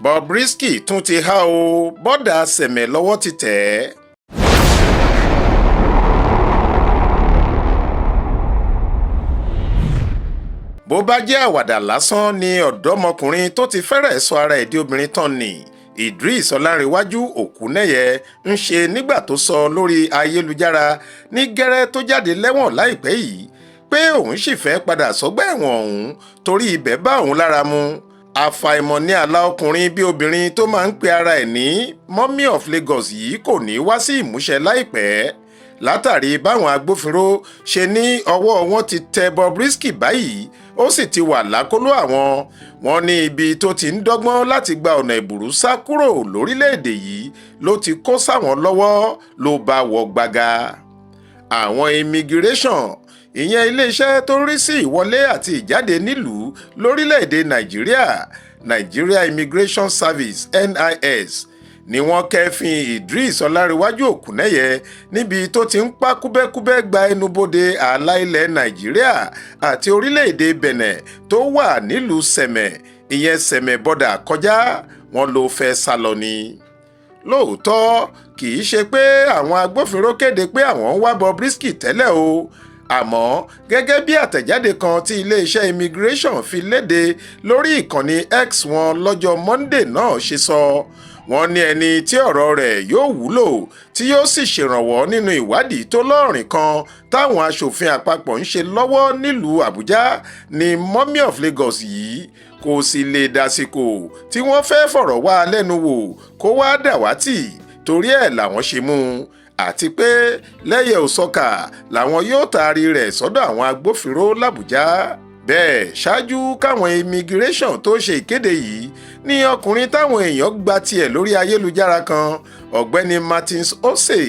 Bobrisky tún ti há o, bọ́dà Sẹmẹ lọ́wọ́ ti tẹ̀ ẹ́. bó bá jẹ́ àwàdà lásán ni ọ̀dọ́mọkùnrin tó ti fẹ́rẹ̀ sọ ara ẹ̀ di obìnrin tán ni Idris Okuneye ń ṣe nígbà tó sọ lórí ayélujára ní gẹ́rẹ́ tó jáde lẹ́wọ̀n láìpẹ́ yìí pé òun sì fẹ́ padà sọ́gbà ẹ̀wọ̀n ọ̀hún torí ibẹ̀ bá òun lára mu. àfàìmọ̀ ní àlá ọkùnrin bí obìnrin tó máa ń pe ara ẹ̀ ní Mummy of Lagos yìí kò ní wá sí ìmúṣẹ láìpẹ́ látàrí báwọn agbófinró ṣe ní ọwọ́ wọn ti tẹ Bobrisky báyìí ó sì ti wà lákọlò àwọn. wọ́n ní ibi tó ti ń dọ́gbọ́n láti gba ọ̀nà ìbùrú sá kúrò lórílẹ̀‐èdè yìí ló ti kó sáwọn lọ́wọ́ ló bá wọ gbága. àwọn immigration ìyẹn iléeṣẹ́ tó ń rí sí ìwọlé àti ìjáde nílùú lórílẹ̀‐èdè Nigeria Immigration Service NIS ni wọ́n kẹ́fìn Idris Okuneye níbi tó ti ń pa kúbẹ́kúbẹ́ gba ẹnubodè ààlà ilẹ̀ Nàìjíríà àti orílẹ̀-èdè Benin tó wà nílùú Sẹmẹ ìyẹn Sẹmẹ bọ́dà kọjá wọn ló fẹ́ sálọ ni. lóòótọ́ kì í ṣe pé àwọn agbófinró kéde pé àwọn ń wá Bobrisky tẹ́lẹ̀ o àmọ́ gẹ́gẹ́ bí àtẹ̀jáde kan tí iléeṣẹ́ immigration fi léde lórí ìkànnì X wọn lọ́jọ́ Monday náà ṣe sọ. wọ́n ní ẹni tí ọ̀rọ̀ rẹ̀ yóò wúlò tí yóò sì ṣèrànwọ́ nínú ìwádìí tó lọ́rìn kan táwọn aṣòfin àpapọ̀ ń ṣe lọ́wọ́ nílùú Àbújá ní Mummy of Lagos yìí kò sì lè dásìkò tí wọ́n fẹ́ fọ̀rọ̀ wá lẹ́nu wò kó wá dàwátì torí ẹ̀ làwọn ṣe mú un àti pé lẹ́yẹ òsọkà làwọn yóò taari rẹ̀ sọ́dọ̀ àwọn agbófinró l'Àbújá. bẹ́ẹ̀ ṣáájú káwọn immigration tó ṣe ìkéde yìí ní ọkùnrin táwọn èèyàn gba tiẹ̀ lórí ayélujára kan ọ̀gbẹ́ni Martins Ose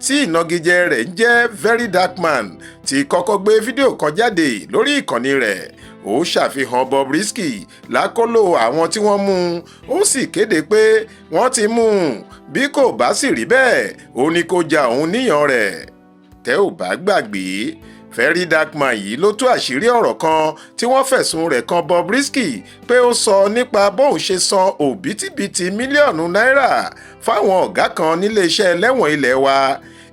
tí ìnagijẹ rẹ̀ ń jẹ́ Very Dark Man ti kọ́kọ́ gbé fídíò kan jáde lórí ìkànnì rẹ̀ ó ṣàfihàn Bobrisky lákọlò àwọn tí wọ́n mú un ó sì kéde pé wọ́n ti mú un bí kò bá sì rí bẹ́ẹ̀ ó ní kó ja òun níyàn rẹ̀. tẹ́ ò bá gbàgbé Very Dark Man yìí ló tú àṣírí ọ̀rọ̀ kan tí wọ́n fẹ̀sùn rẹ̀ kan Bobrisky pé ó sọ nípa bóun ṣe san òbítíbitì mílíọ̀nù náírà fáwọn ọ̀gá kan níléeṣẹ́ ẹlẹ́wọ̀n ilé wa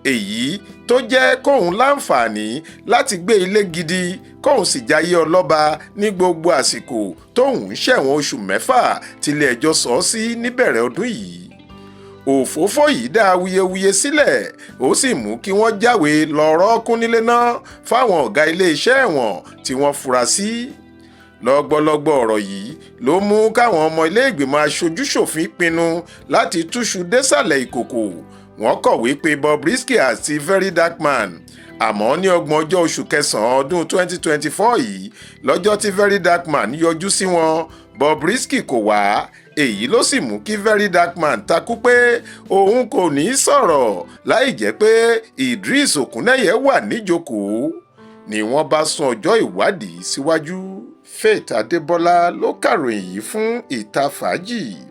èyí tó jẹ́ kóun láǹfààní láti gbé ilé gidi kóun sì jayé ọlọ́ba ní gbogbo àsìkò tóun ń ṣẹ̀wọ̀n oṣù 6 tílé ẹjọ́ sọ ọ́ sí níbẹ̀rẹ̀ ọdún yìí. òfófó yìí dá awuyewuye sílẹ̀ ó sì mú kí wọ́n jáwé lọ́rọ̀ kún nílé náà fáwọn ọ̀gá iléeṣẹ́ ẹ̀wọ̀n tí wọ́n fura sí. lọ́gbọ́lọ́gbọ́ ọ̀rọ̀ yìí ló mú káwọn ọmọ ilé ìgbìmọ̀ aṣojú-ṣòfin pinnu láti túṣu désàlẹ̀ ìkòkò. wọ́n kọ̀wé pé Bobrisky àti Very Dark Man àmọ́ ní 30 oṣù kẹsàn-án ọdún 2024 yìí lọ́jọ́ tí Very Dark Man yọjú sí wọn Bobrisky kò wá èyí ló sì mú kí Very Dark Man takú pé òun kò ní í sọ̀rọ̀ láì jẹ́ pé Idris Okuneye wà níjókòó ni wọ́n bá sún ọjọ́ ìwádìí síwájú. Faith Adébọ́lá ló kàròyìn yìí fún Ìta Fàájì.